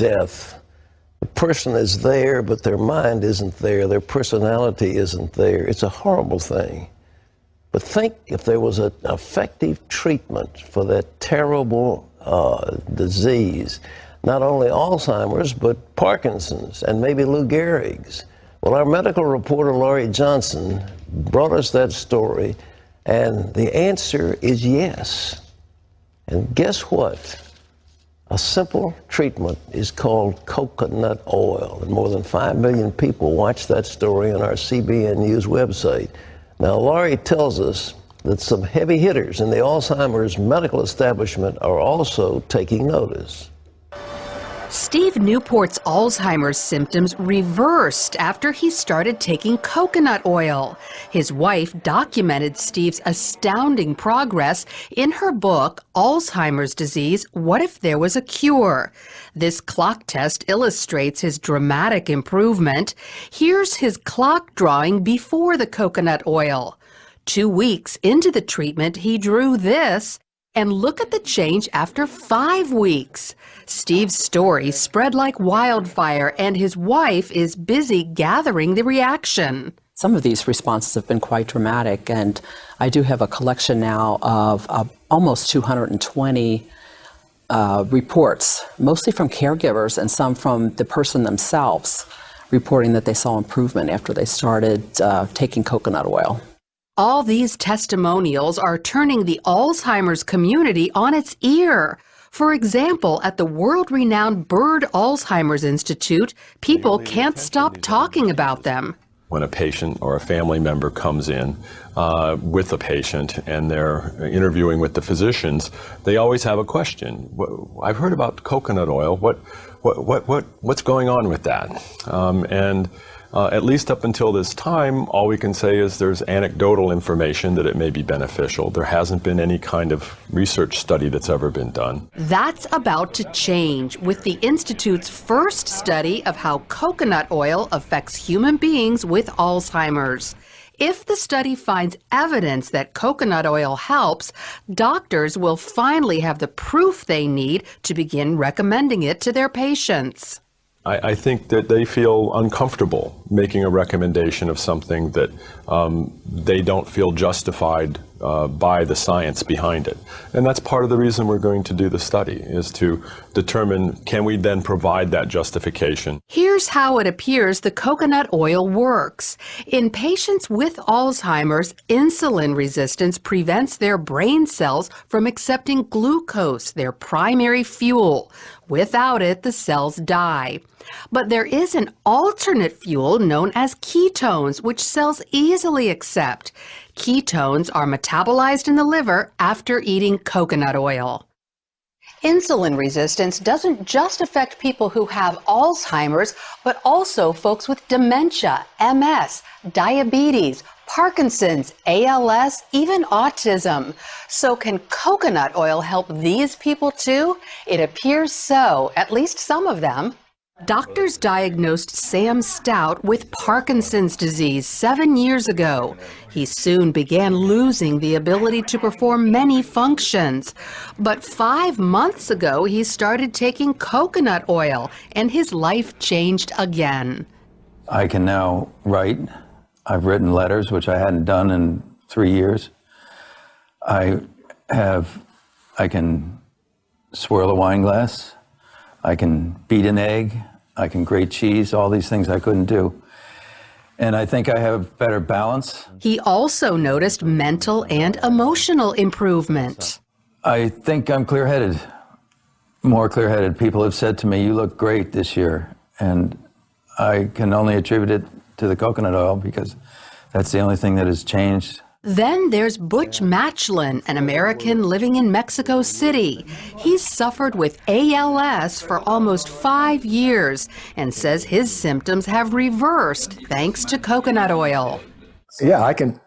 death, the person is there, but their mind isn't there, their personality isn't there. It's a horrible thing. But think if there was an effective treatment for that terrible disease, not only Alzheimer's, but Parkinson's and maybe Lou Gehrig's. Well, our medical reporter, Laurie Johnson, brought us that story, and the answer is yes. And guess what? A simple treatment is called coconut oil, and more than 5 million people watched that story on our CBN News website. Now, Laurie tells us that some heavy hitters in the Alzheimer's medical establishment are also taking notice. Steve Newport's Alzheimer's symptoms reversed after he started taking coconut oil. His wife documented Steve's astounding progress in her book, Alzheimer's Disease, What If There Was a Cure? This clock test illustrates his dramatic improvement. Here's his clock drawing before the coconut oil. 2 weeks into the treatment, he drew this. And look at the change after 5 weeks. Steve's story spread like wildfire, and his wife is busy gathering the reaction. Some of these responses have been quite dramatic, and I do have a collection now of almost 220 reports, mostly from caregivers and some from the person themselves, reporting that they saw improvement after they started taking coconut oil. All these testimonials are turning the Alzheimer's community on its ear. For example, at the world-renowned Bird Alzheimer's Institute, people can't stop talking about them. When a patient or a family member comes in with a patient and they're interviewing with the physicians, they always have a question. I've heard about coconut oil. What's going on with that? At least up until this time, all we can say is there's anecdotal information that it may be beneficial. There hasn't been any kind of research study that's ever been done. That's about to change with the Institute's first study of how coconut oil affects human beings with Alzheimer's. If the study finds evidence that coconut oil helps, doctors will finally have the proof they need to begin recommending it to their patients. I think that they feel uncomfortable making a recommendation of something that they don't feel justified by the science behind it. And that's part of the reason we're going to do the study, is to determine, can we then provide that justification? Here's how it appears the coconut oil works. In patients with Alzheimer's, insulin resistance prevents their brain cells from accepting glucose, their primary fuel. Without it, the cells die. But there is an alternate fuel known as ketones, which cells easily accept. Ketones are metabolized in the liver after eating coconut oil. Insulin resistance doesn't just affect people who have Alzheimer's, but also folks with dementia, MS, diabetes, Parkinson's, ALS, even autism. So can coconut oil help these people too? It appears so, at least some of them. Doctors diagnosed Sam Stout with Parkinson's disease 7 years ago. He soon began losing the ability to perform many functions. But 5 months ago, he started taking coconut oil, and his life changed again. I can now write. I've written letters, which I hadn't done in 3 years. I can swirl a wine glass. I can beat an egg. I can grate cheese, all these things I couldn't do. And I think I have better balance. He also noticed mental and emotional improvement. I think I'm clear-headed, more clear-headed. People have said to me, you look great this year. And I can only attribute it to the coconut oil because that's the only thing that has changed. Then there's Butch Matchlin, an American living in Mexico City. He's suffered with ALS for almost 5 years and says his symptoms have reversed thanks to coconut oil. Yeah, I can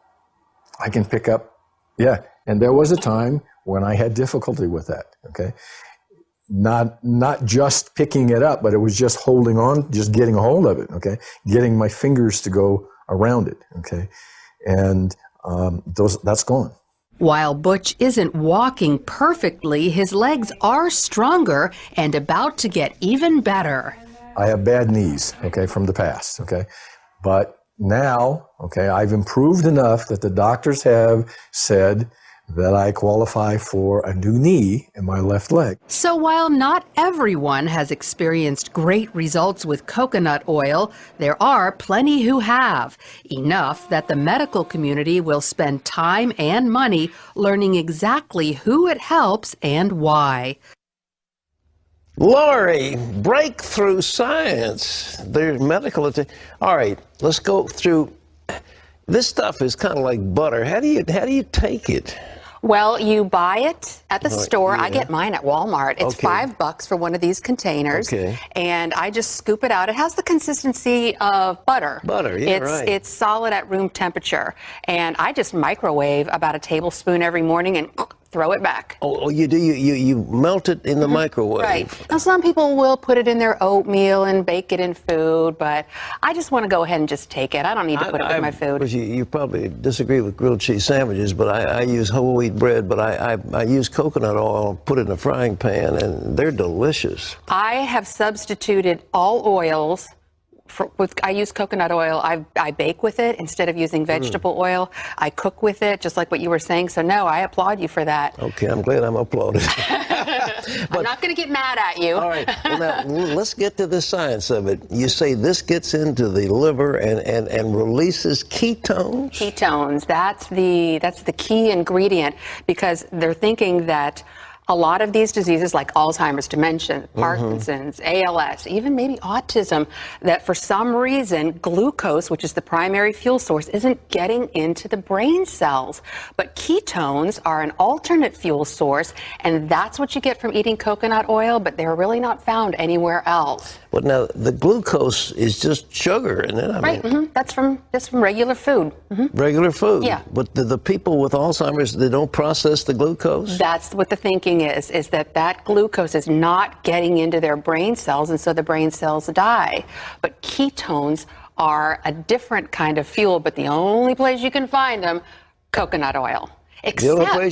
pick up, yeah. And there was a time when I had difficulty with that, okay? Not just picking it up, but it was just holding on, just getting a hold of it, okay? Getting my fingers to go around it, okay? And that's gone. While Butch isn't walking perfectly, his legs are stronger and about to get even better. I have bad knees, okay, from the past, okay? But now, okay, I've improved enough that the doctors have said that I qualify for a new knee in my left leg. So while not everyone has experienced great results with coconut oil, there are plenty who have. Enough that the medical community will spend time and money learning exactly who it helps and why. Lori, breakthrough science. There's medical. All right, let's go through. This stuff is kind of like butter. How do you take it? Well, you buy it at the store. Yeah. I get mine at Walmart. It's $5 for one of these containers. Okay. And I just scoop it out. It has the consistency of butter. Butter, yeah, right. It's solid at room temperature. And I just microwave about a tablespoon every morning and throw it back. Oh, you do? You melt it in the microwave? Right. Now, some people will put it in their oatmeal and bake it in food, but I just want to go ahead and just take it. I don't need to put it with my food. You probably disagree with grilled cheese sandwiches, but I use whole wheat bread, but I use coconut oil, put it in a frying pan, and they're delicious. I have substituted all oils. I use coconut oil. I bake with it instead of using vegetable oil. I cook with it, just like what you were saying. So, no, I applaud you for that. Okay, I'm glad I'm applauded. I'm not going to get mad at you. All right, well, now, let's get to the science of it. You say this gets into the liver and releases ketones? Ketones, that's the key ingredient, because they're thinking that a lot of these diseases like Alzheimer's, dementia, Parkinson's, ALS, even maybe autism, that for some reason glucose, which is the primary fuel source, isn't getting into the brain cells. But ketones are an alternate fuel source, and that's what you get from eating coconut oil, but they're really not found anywhere else. But now the glucose is just sugar, isn't it? I mean, that's from regular food. Regular food. Yeah. But the people with Alzheimer's, they don't process the glucose? That's what the thinking is that glucose is not getting into their brain cells, and so the brain cells die. But ketones are a different kind of fuel, but the only place you can find them, coconut oil. The only place